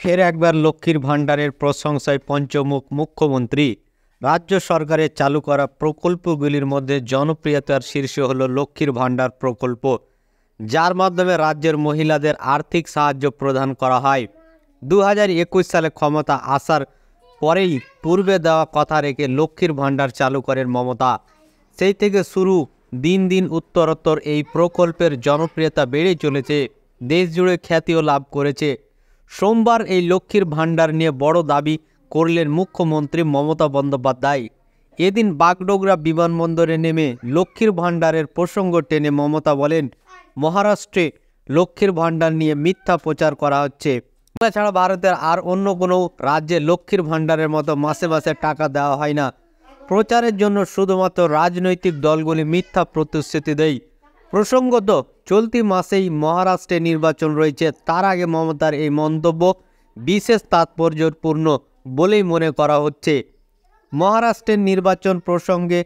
ফের একবার লক্ষ্মীর ভাণ্ডারের প্রশংসায় পঞ্চমুখ মুখ্যমন্ত্রী। রাজ্য সরকারের চালু করা প্রকল্পগুলির মধ্যে জনপ্রিয়তার শীর্ষে হল লক্ষ্মীর ভাণ্ডার প্রকল্প, যার মাধ্যমে রাজ্যের মহিলাদের আর্থিক সাহায্য প্রদান করা হয়। 2021 সালে ক্ষমতা আসার পরেই পূর্বে দেওয়া কথা রেখে লক্ষ্মীর ভাণ্ডার চালু করেন মমতা। সেই থেকে শুরু, দিন দিন উত্তরোত্তর এই প্রকল্পের জনপ্রিয়তা বেড়ে চলেছে, দেশ জুড়ে খ্যাতিও লাভ করেছে। সোমবার এই লক্ষ্মীর ভাণ্ডার নিয়ে বড় দাবি করলেন মুখ্যমন্ত্রী মমতা বন্দ্যোপাধ্যায়। এদিন বাগডোগরা বিমানবন্দরে নেমে লক্ষ্মীর ভাণ্ডারের প্রসঙ্গ টেনে মমতা বলেন, মহারাষ্ট্রে লক্ষ্মীর ভাণ্ডার নিয়ে মিথ্যা প্রচার করা হচ্ছে। তাছাড়া ভারতের আর অন্য কোনো রাজ্যে লক্ষ্মীর ভাণ্ডারের মতো মাসে মাসে টাকা দেওয়া হয় না। প্রচারের জন্য শুধুমাত্র রাজনৈতিক দলগুলি মিথ্যা প্রতিশ্রুতি দেয়। প্রসঙ্গত, চলতি মাসেই মহারাষ্ট্রে নির্বাচন রয়েছে। তার আগে মমতার এই মন্তব্য বিশেষ তাৎপর্যপূর্ণ বলেই মনে করা হচ্ছে। মহারাষ্ট্রের নির্বাচন প্রসঙ্গে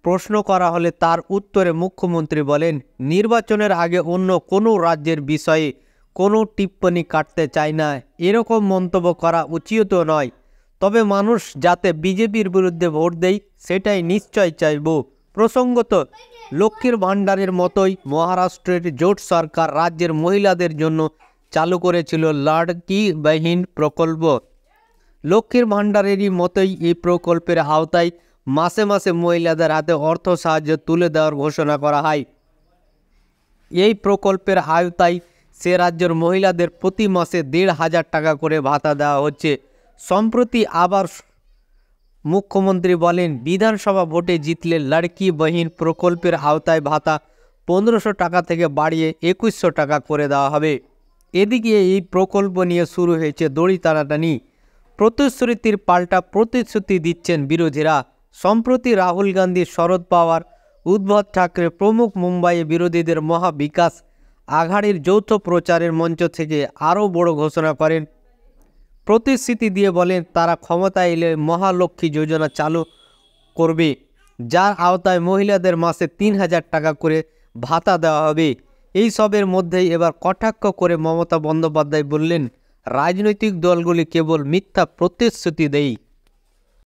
প্রশ্ন করা হলে তার উত্তরে মুখ্যমন্ত্রী বলেন, নির্বাচনের আগে অন্য কোনো রাজ্যের বিষয়ে কোনো টিপ্পনি কাটতে চায় না। এরকম মন্তব্য করা উচিত নয়। তবে মানুষ যাতে বিজেপির বিরুদ্ধে ভোট দেয় সেটাই নিশ্চয় চাইব। প্রসঙ্গত, লক্ষ্মীর ভাণ্ডারের মতোই মহারাষ্ট্রের জোট সরকার রাজ্যের মহিলাদের জন্য চালু করেছিল লাড়কি বাহিন প্রকল্প। লক্ষ্মীর ভাণ্ডারেরই মতোই এই প্রকল্পের আওতায় মাসে মাসে মহিলাদের হাতে অর্থ সাহায্য তুলে দেওয়ার ঘোষণা করা হয়। এই প্রকল্পের আওতায় সে রাজ্যের মহিলাদের প্রতি মাসে 1,500 টাকা করে ভাতা দেওয়া হচ্ছে। সম্প্রতি আবার মুখ্যমন্ত্রী বলেন, বিধানসভা ভোটে জিতলে লাড়কি বাহিন প্রকল্পের আওতায় ভাতা 1500 টাকা থেকে বাড়িয়ে 2100 টাকা করে দেওয়া হবে। এদিকে এই প্রকল্প নিয়ে শুরু হয়েছে দড়ি টানাটানি। প্রতিশ্রুতির পাল্টা প্রতিশ্রুতি দিচ্ছেন বিরোধীরা। সম্প্রতি রাহুল গান্ধী, শরদ পাওয়ার, উদ্ধব ঠাকরে প্রমুখ মুম্বাইয়ে বিরোধীদের মহা বিকাশ আঘাড়ির যৌথ প্রচারের মঞ্চ থেকে আরও বড় ঘোষণা করেন। প্রতিশ্রুতি দিয়ে বলেন তারা ক্ষমতায় এলে মহালক্ষ্মী যোজনা চালু করবে, যার আওতায় মহিলাদের মাসে 3,000 টাকা করে ভাতা দেওয়া হবে। এই সবের মধ্যেই এবার কটাক্ষ করে মমতা বন্দ্যোপাধ্যায় বললেন, রাজনৈতিক দলগুলি কেবল মিথ্যা প্রতিশ্রুতি দেয়।